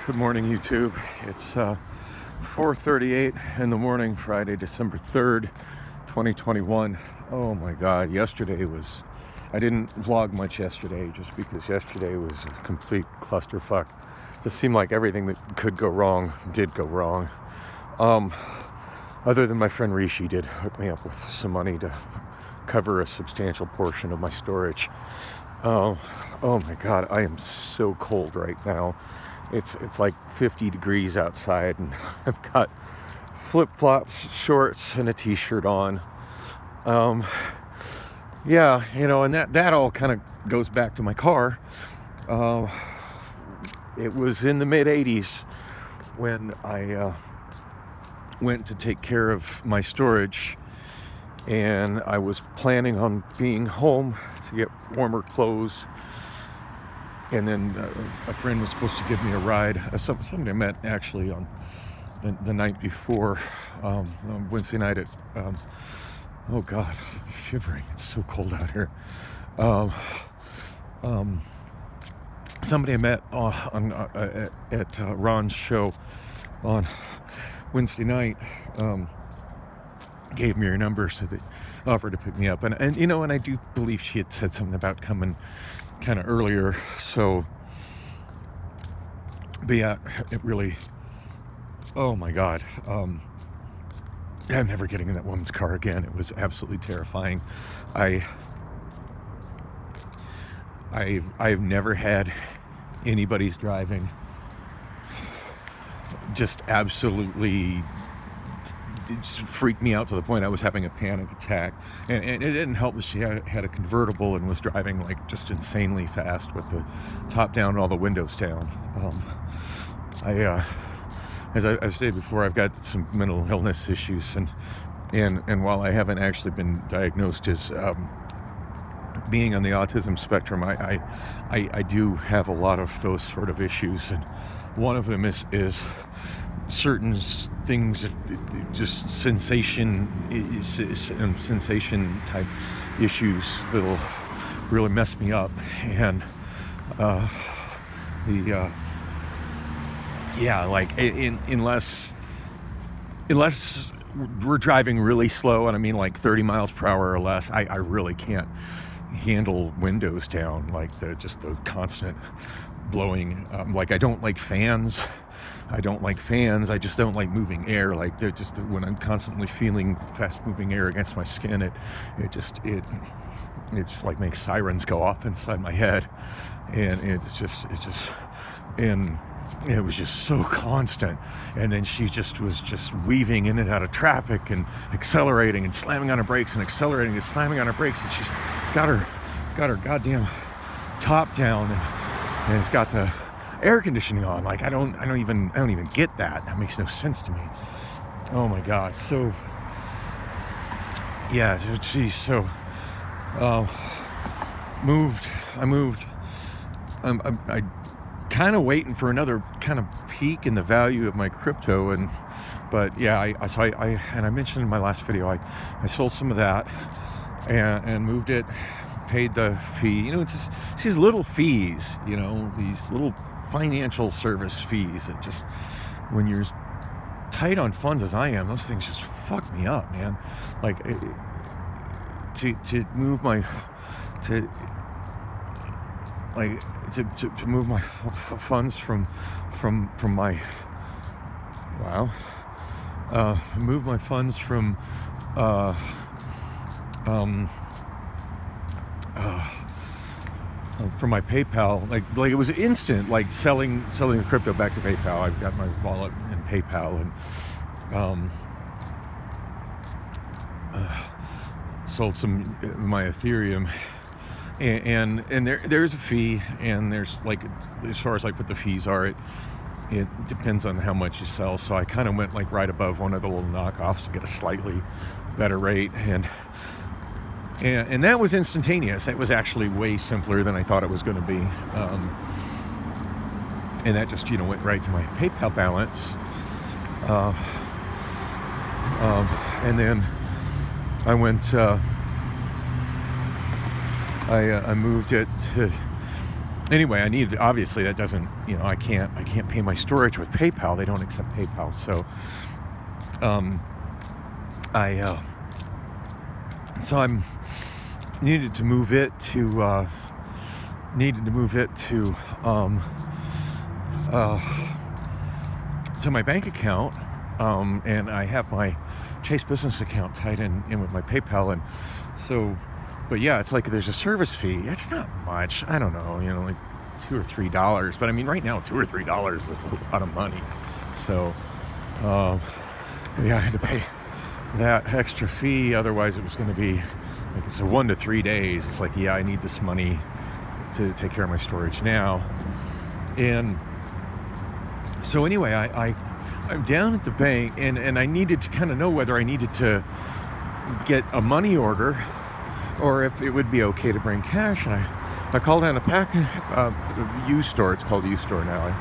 Good morning, YouTube. It's 4:38 in the morning, Friday, December 3rd, 2021. Oh my God, I didn't vlog much yesterday just because yesterday was a complete clusterfuck. Just seemed like everything that could go wrong did go wrong. Other than my friend Rishi did hook me up with some money to cover a substantial portion of my storage. Oh my God, I am so cold right now. It's like 50 degrees outside, and I've got flip-flops, shorts, and a t-shirt on. Yeah, and that all kind of goes back to my car. It was in the mid-80s when I went to take care of my storage, and I was planning on being home to get warmer clothes. And then a friend was supposed to give me a ride. Somebody I met actually on the night before, on Wednesday night at, oh God, shivering. It's so cold out here. Somebody I met at Ron's show on Wednesday night gave me her number, so they offered to pick me up. And I do believe she had said something about coming kind of earlier, but yeah, it really, oh my God, I'm never getting in that woman's car again. It was absolutely terrifying. I've never had anybody's driving just absolutely freaked me out to the point I was having a panic attack. And it didn't help that she had a convertible and was driving like just insanely fast with the top down and all the windows down. As I've stated before, I've got some mental illness issues, and while I haven't actually been diagnosed as being on the autism spectrum, I do have a lot of those sort of issues, and one of them is certain things, just sensation type issues that'll really mess me up. And unless we're driving really slow, and I mean like 30 miles per hour or less, I really can't handle windows down, like the constant blowing. Like I don't like fans. I just don't like moving air. Like they're just, when I'm constantly feeling fast moving air against my skin, it just like makes sirens go off inside my head. And and it was just so constant. And then she was just weaving in and out of traffic and accelerating and slamming on her brakes and accelerating and slamming on her brakes. And she's got her goddamn top down, and it's got the air conditioning on. Like I don't even get that. That makes no sense to me. Oh my God. So yeah, geez. So I moved. I kind of waiting for another kind of peak in the value of my crypto, but yeah, I mentioned in my last video, I sold some of that and moved it, paid the fee. It's just these little fees, these little financial service fees that just, when you're as tight on funds as I am, those things just fuck me up, man. Like to move my funds from my move my funds from from my PayPal, like it was instant, like selling the crypto back to PayPal. I've got my wallet in PayPal, and sold some of my Ethereum, and there's a fee, and there's like, as far as like what the fees are, it depends on how much you sell. So I kind of went like right above one of the little knockoffs to get a slightly better rate, and that was instantaneous. It was actually way simpler than I thought it was going to be. And that just, went right to my PayPal balance. And then I went, I moved it to anyway, I needed, obviously that doesn't, I can't pay my storage with PayPal. They don't accept PayPal. So I'm needed to move it to my bank account, and I have my Chase business account tied in with my PayPal, and so, but yeah, it's like there's a service fee. It's not much. I don't know, like $2 or $3. But I mean, right now, $2 or $3 is a lot of money. So, yeah, I had to pay that extra fee. Otherwise, it was going to be like, it's a 1 to 3 days. It's like, yeah, I need this money to take care of my storage now. And so anyway, I'm down at the bank, and I needed to kind of know whether I needed to get a money order or if it would be okay to bring cash. And I called down a used store. It's called used store now. I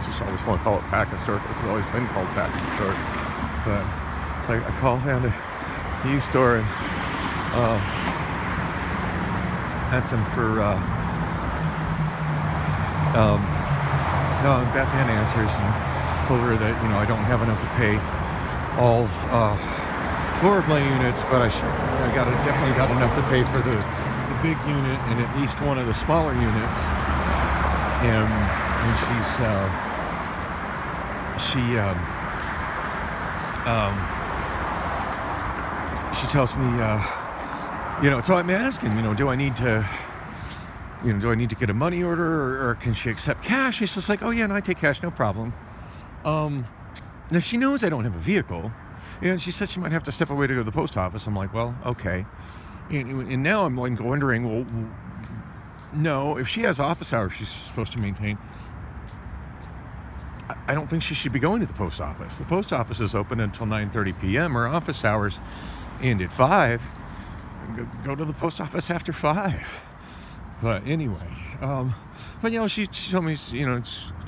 just always want to call it package store because it's always been called package store. But so I called down to the used store and asked them for Beth Ann answers, and told her that I don't have enough to pay all 4 of my units, but I definitely got enough to pay for the big unit and at least one of the smaller units. And she tells me, so I'm asking, do I need to get a money order, or can she accept cash? She's just like, oh yeah, no, I take cash, no problem. Now she knows I don't have a vehicle. And she said she might have to step away to go to the post office. I'm like, well, okay. And now I'm like wondering, well, no, if she has office hours she's supposed to maintain, I don't think she should be going to the post office. The post office is open until 9:30 p.m. Her office hours end at 5. Go to the post office after 5. But anyway, she told me,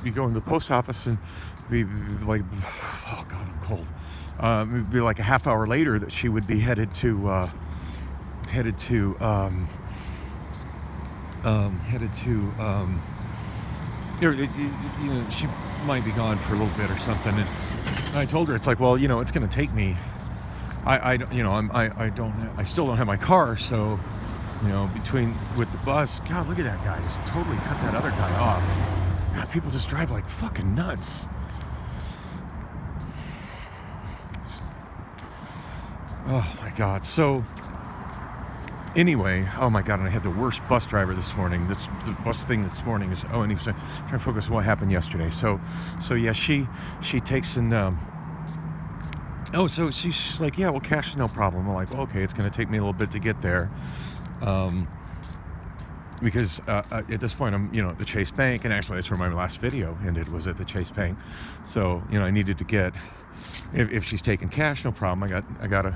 be going to the post office and be like, oh God, I'm cold. It'd be like a half hour later that she would be headed to she might be gone for a little bit or something. And I told her, it's like, well, it's going to take me. I still don't have my car, so. With the bus, God, look at that guy. Just totally cut that other guy off. God, people just drive like fucking nuts. Oh my God. So, anyway, oh my God, and I had the worst bus driver this morning. The bus thing this morning is, and he was trying to focus on what happened yesterday. So yeah, she takes and, so she's like, yeah, well, cash is no problem. I'm like, well, okay, it's going to take me a little bit to get there. Because at this point I'm at the Chase Bank, and actually that's where my last video ended, was at the Chase Bank. So I needed to get, if she's taking cash, no problem. I got a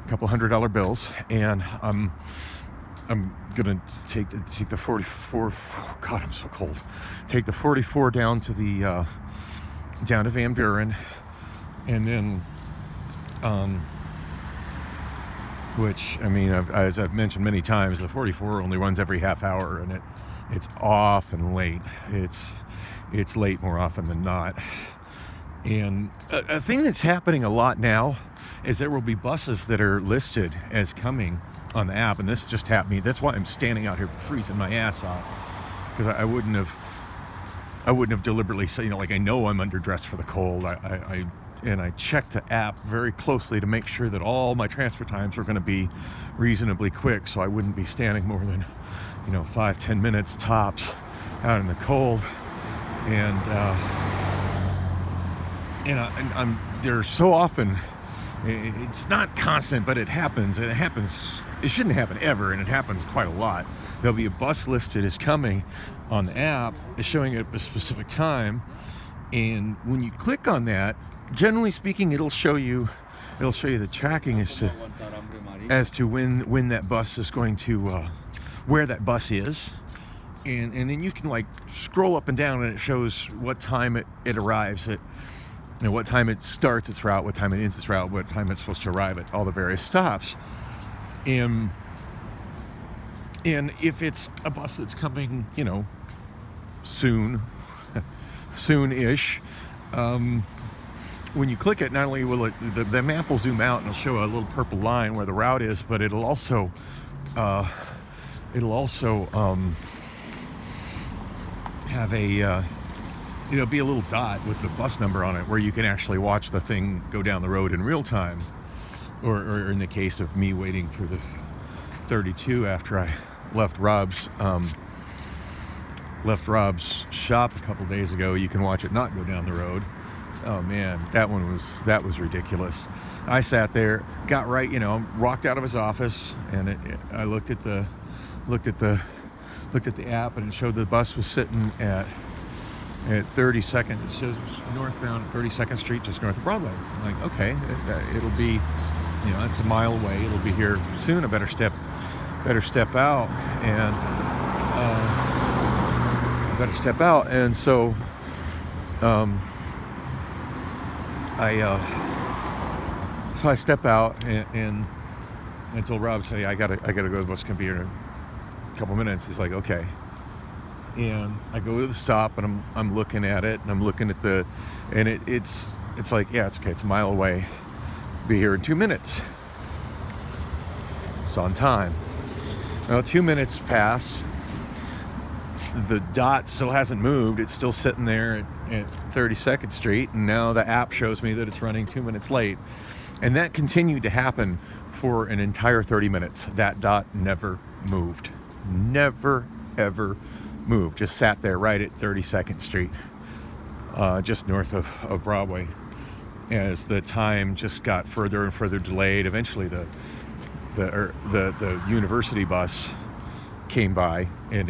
couple $100 bills, and I'm gonna take the 44. Oh God, I'm so cold. Take the 44 down to Van Buren, and then which, I mean, as I've mentioned many times, the 44 only runs every half hour, and it's often late. It's late more often than not. And a thing that's happening a lot now is there will be buses that are listed as coming on the app, and this just happened. That's why I'm standing out here freezing my ass off, because I wouldn't have deliberately said, like, I know I'm underdressed for the cold. I checked the app very closely to make sure that all my transfer times were going to be reasonably quick, so I wouldn't be standing more than 5-10 minutes tops out in the cold. And I'm there so often. It's not constant, but it happens. And it shouldn't happen ever, and it happens quite a lot. There'll be a bus listed as coming on the app, is showing at a specific time, and when you click on that, generally speaking, it'll show you the tracking as to when that bus is going to, where that bus is, and then you can like scroll up and down, and it shows what time it arrives at, what time it starts its route, what time it ends its route, what time it's supposed to arrive at all the various stops. And if it's a bus that's coming, soon, soon-ish. When you click it, not only will the map will zoom out and it'll show a little purple line where the route is, but it'll also have a it'll be a little dot with the bus number on it where you can actually watch the thing go down the road in real time, or in the case of me waiting for the 32 after I left Rob's shop a couple days ago, you can watch it not go down the road. Oh man, that was ridiculous. I sat there, got right, walked out of his office, and I looked at the app, and it showed the bus was sitting at 32nd. It shows northbound at 32nd Street, just north of Broadway. I'm like, okay, it'll be, it's a mile away. It'll be here soon. I better step out, and And so, I step out, and I told Rob, say, I gotta go to the bus. Can be here in a couple minutes. He's like, okay. And I go to the stop, and I'm looking at it, and I'm looking at it's like, yeah, it's okay. It's a mile away. Be here in 2 minutes. It's on time. Well, 2 minutes pass. The dot still hasn't moved. It's still sitting there at 32nd Street, and now the app shows me that it's running 2 minutes late. And that continued to happen for an entire 30 minutes. That dot never moved. Never, ever moved. Just sat there right at 32nd Street, just north of Broadway. As the time just got further and further delayed, eventually the university bus came by, and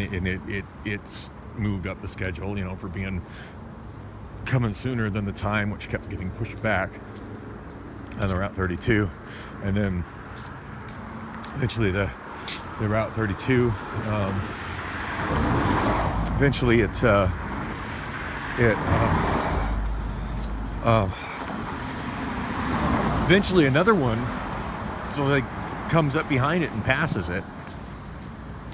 it's moved up the schedule, for coming sooner than the time, which kept getting pushed back on the Route 32. And then eventually the Route 32, eventually eventually another one comes up behind it and passes it.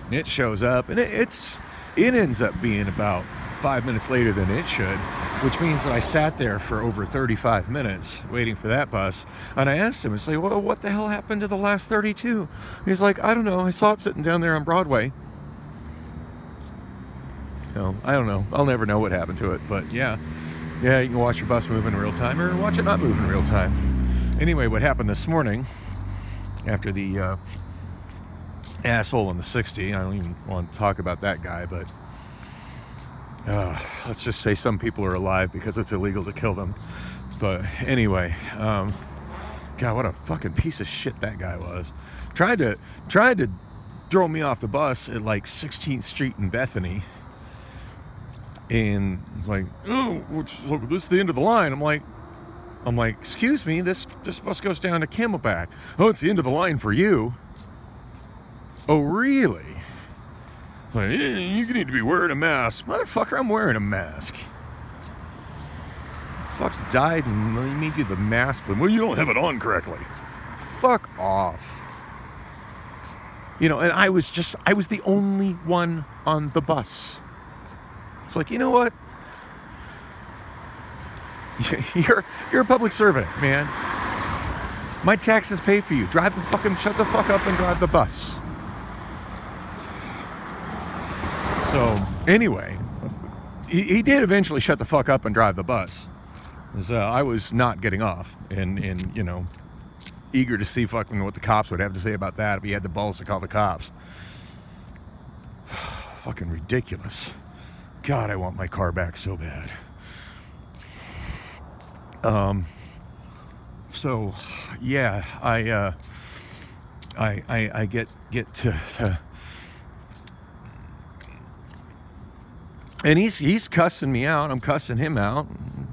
And it shows up, and it ends up being about 5 minutes later than it should, which means that I sat there for over 35 minutes waiting for that bus. And I asked him, well, what the hell happened to the last 32? He's like, I don't know. I saw it sitting down there on Broadway. I don't know. I'll never know what happened to it. But yeah, you can watch your bus move in real time, or watch it not move in real time. Anyway, what happened this morning after the asshole in the 60, I don't even want to talk about that guy, but let's just say some people are alive because it's illegal to kill them. But anyway, God, what a fucking piece of shit that guy was. Tried to throw me off the bus at like 16th Street in Bethany, and it's like, oh, look, this is the end of the line. I'm like, excuse me, this bus goes down to Camelback. Oh, it's the end of the line for you. Oh, really? Like, you need to be wearing a mask. Motherfucker, I'm wearing a mask. Fuck died and they made you the mask. Well, you don't have it on correctly. Fuck off. And I was the only one on the bus. It's like, you know what? You're a public servant, man. My taxes pay for you. Shut the fuck up and drive the bus. So anyway, he did eventually shut the fuck up and drive the bus. So I was not getting off, and eager to see fucking what the cops would have to say about that if he had the balls to call the cops. Fucking ridiculous. God, I want my car back so bad. So yeah, I get to and he's cussing me out. I'm cussing him out,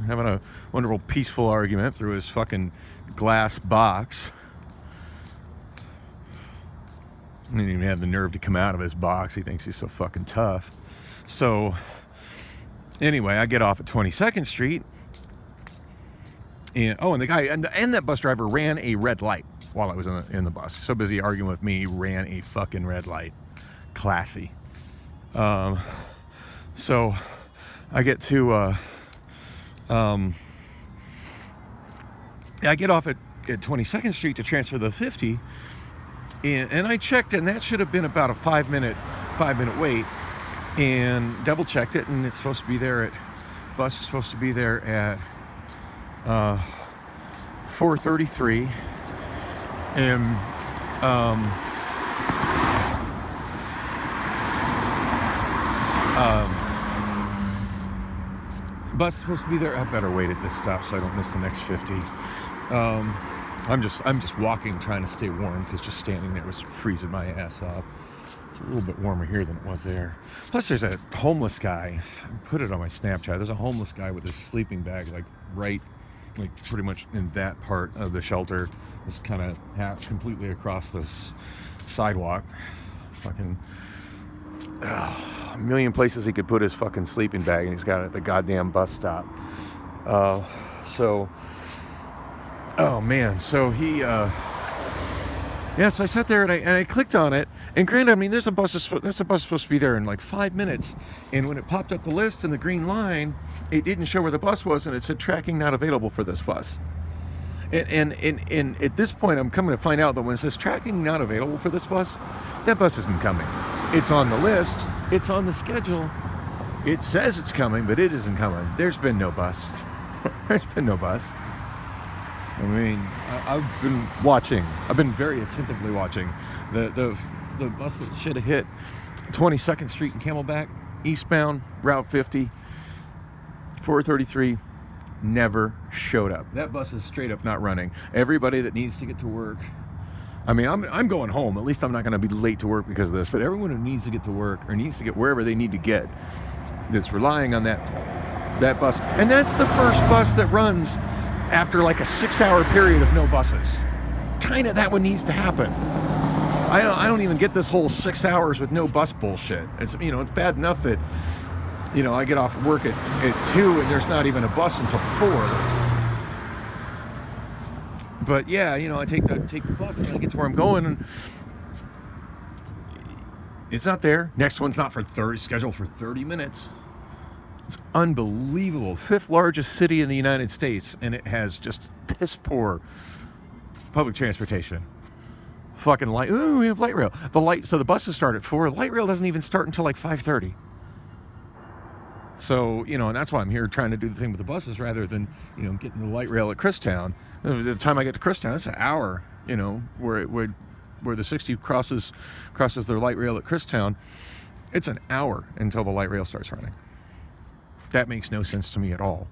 having a wonderful peaceful argument through his fucking glass box. He didn't even have the nerve to come out of his box. He thinks he's so fucking tough. So anyway, I get off at 22nd Street. And the guy and that bus driver ran a red light while I was in the bus. So busy arguing with me, ran a fucking red light. Classy. So I get to, I get off at 22nd Street to transfer the 50, and I checked, and that should have been about a 5-minute wait, and double checked it, and it's supposed to be there bus is supposed to be there at 4:33, and bus is supposed to be there. I better wait at this stop so I don't miss the next 50. I'm just walking, trying to stay warm, because just standing there was freezing my ass off. It's a little bit warmer here than it was there. Plus, there's a homeless guy. I put it on my Snapchat. There's a homeless guy with his sleeping bag, like pretty much in that part of the shelter. Just kind of completely across this sidewalk. Fucking a million places he could put his fucking sleeping bag, and he's got it at the goddamn bus stop. Oh man, so he, so I sat there and I clicked on it, and granted, I mean, there's a bus supposed to be there in like 5 minutes, and when it popped up the list in the green line, it didn't show where the bus was, and it said tracking not available for this bus. And at this point, I'm coming to find out that when it says tracking not available for this bus, that bus isn't coming. It's on the list, it's on the schedule, it says it's coming, but it isn't coming. There's been no bus. There's been no bus. I mean, I've been very attentively watching the bus that should have hit 22nd Street in Camelback, eastbound, Route 50, 433, never showed up. That bus is straight up not running. Everybody that needs to get to work, I mean, I'm going home. At least I'm not going to be late to work because of this, but everyone who needs to get to work or needs to get wherever they need to get, that's relying on that bus. And that's the first bus that runs after like a 6-hour period of no buses. Kind of that one needs to happen. I don't even get this whole 6 hours with no bus bullshit. It's, it's bad enough that, I get off work at 2 and there's not even a bus until 4. But yeah, I take the bus and I get to where I'm going, and it's not there. Next one's not scheduled for 30 minutes. It's unbelievable. 5th largest city in the United States, and it has just piss poor public transportation. Fucking light. Ooh, we have light rail. So the buses start at 4. Light rail doesn't even start until like 5:30. So, and that's why I'm here trying to do the thing with the buses rather than, getting the light rail at Christown. The time I get to Christown, it's an hour, where the 60 crosses their light rail at Christown. It's an hour until the light rail starts running. That makes no sense to me at all.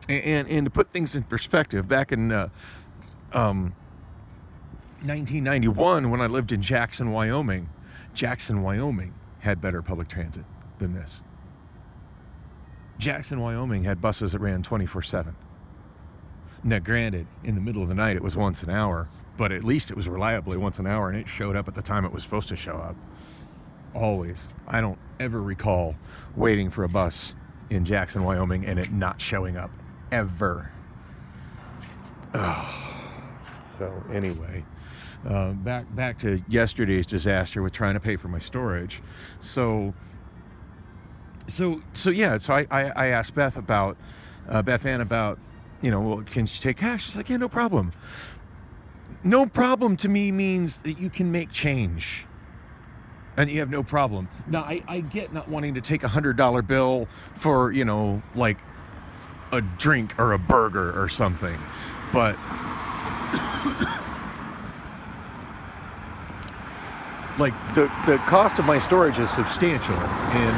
And to put things in perspective, back in 1991, when I lived in Jackson, Wyoming had better public transit than this. Jackson, Wyoming had buses that ran 24/7. Now, granted, in the middle of the night, it was once an hour, but at least it was reliably once an hour, and it showed up at the time it was supposed to show up. Always. I don't ever recall waiting for a bus in Jackson, Wyoming, and it not showing up. Ever. Oh. So anyway, back to yesterday's disaster with trying to pay for my storage. So I asked Beth Ann about, well, can she take cash? She's like, yeah, no problem. No problem to me means that you can make change. And you have no problem. Now, I get not wanting to take $100 bill for, like a drink or a burger or something. But like the cost of my storage is substantial. And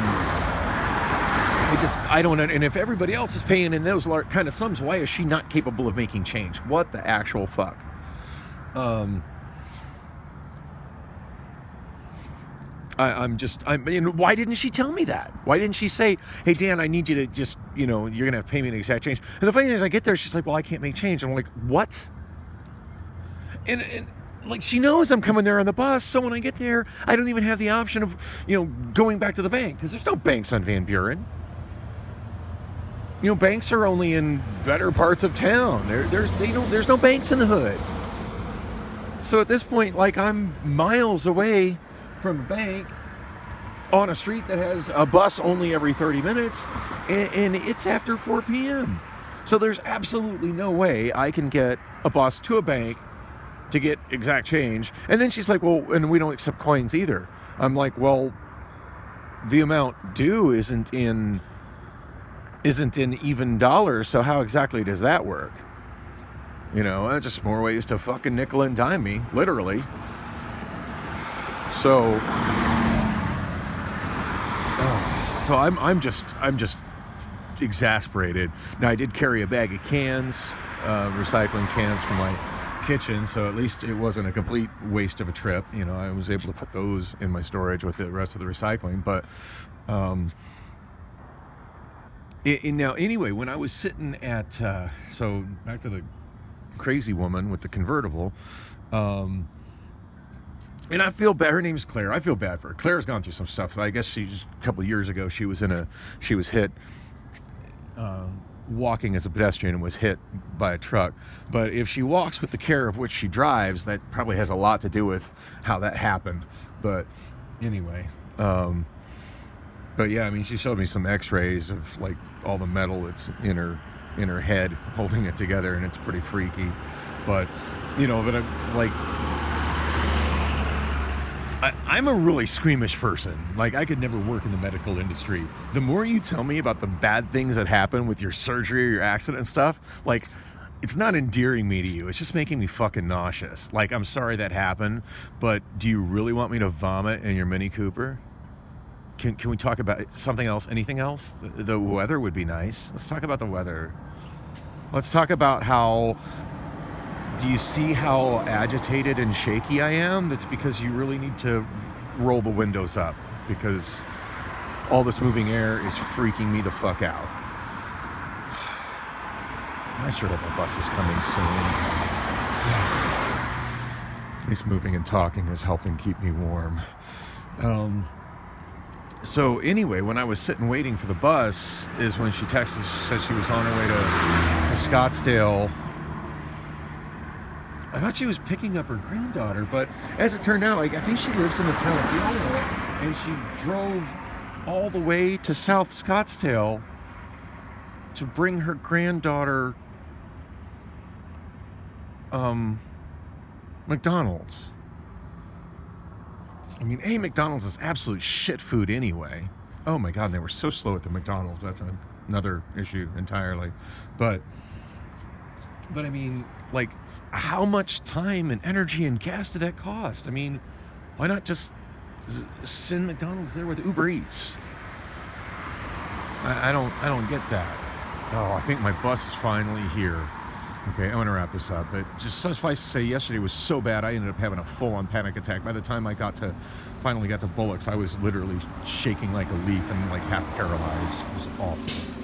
I don't know. And if everybody else is paying in those kind of sums, why is she not capable of making change? What the actual fuck? Why didn't she tell me that? Why didn't she say, hey, Dan, I need you to just, you're going to have to pay me an exact change. And the funny thing is, I get there, she's like, well, I can't make change. And I'm like, what? And like, she knows I'm coming there on the bus. So when I get there, I don't even have the option of, going back to the bank, because there's no banks on Van Buren. Banks are only in better parts of town. There's no banks in the hood. So at this point, like, I'm miles away from a bank, on a street that has a bus only every 30 minutes, and it's after 4 p.m. So there's absolutely no way I can get a bus to a bank to get exact change. And then she's like, well, and we don't accept coins either. I'm like, well, the amount due isn't in even dollars, so how exactly does that work? You know, that's just more ways to fucking nickel and dime me, literally. So I'm just exasperated. Now, I did carry a bag of cans, recycling cans from my kitchen, so at least it wasn't a complete waste of a trip. You know, I was able to put those in my storage with the rest of the recycling. But now, anyway, when I was sitting at so back to the crazy woman with the convertible, and I feel bad. Her name's Claire. I feel bad for her. Claire's gone through some stuff. So I guess a couple of years ago, she was hit walking as a pedestrian and was hit by a truck. But if she walks with the care of which she drives, that probably has a lot to do with how that happened. But anyway, but yeah, I mean, she showed me some x-rays of like all the metal that's in her head holding it together, and it's pretty freaky. But you know, but I'm a really squeamish person. Like, I could never work in the medical industry. The more you tell me about the bad things that happen with your surgery or your accident and stuff, like, it's not endearing me to you. It's just making me fucking nauseous. Like, I'm sorry that happened, but do you really want me to vomit in your Mini Cooper? Can we talk about something else? Anything else? The weather would be nice. Let's talk about the weather. Let's talk about how... Do you see how agitated and shaky I am? That's because you really need to roll the windows up, because all this moving air is freaking me the fuck out. I sure hope my bus is coming soon. At least moving and talking is helping keep me warm. So anyway, when I was sitting waiting for the bus is when she texted. She said she was on her way to Scottsdale. I thought she was picking up her granddaughter, but as it turned out, like, I think she lives in the town of Gilmore, and she drove all the way to South Scottsdale to bring her granddaughter McDonald's. I mean, McDonald's is absolute shit food anyway. Oh my God, they were so slow at the McDonald's. That's another issue entirely. But I mean, like, how much time and energy and gas did that cost? I mean, why not just send McDonald's there with Uber Eats? I don't get that. Oh, I think my bus is finally here. Okay, I'm gonna wrap this up. But just suffice to say, yesterday was so bad, I ended up having a full-on panic attack. By the time I finally got to Bullocks, I was literally shaking like a leaf and like half paralyzed. It was awful.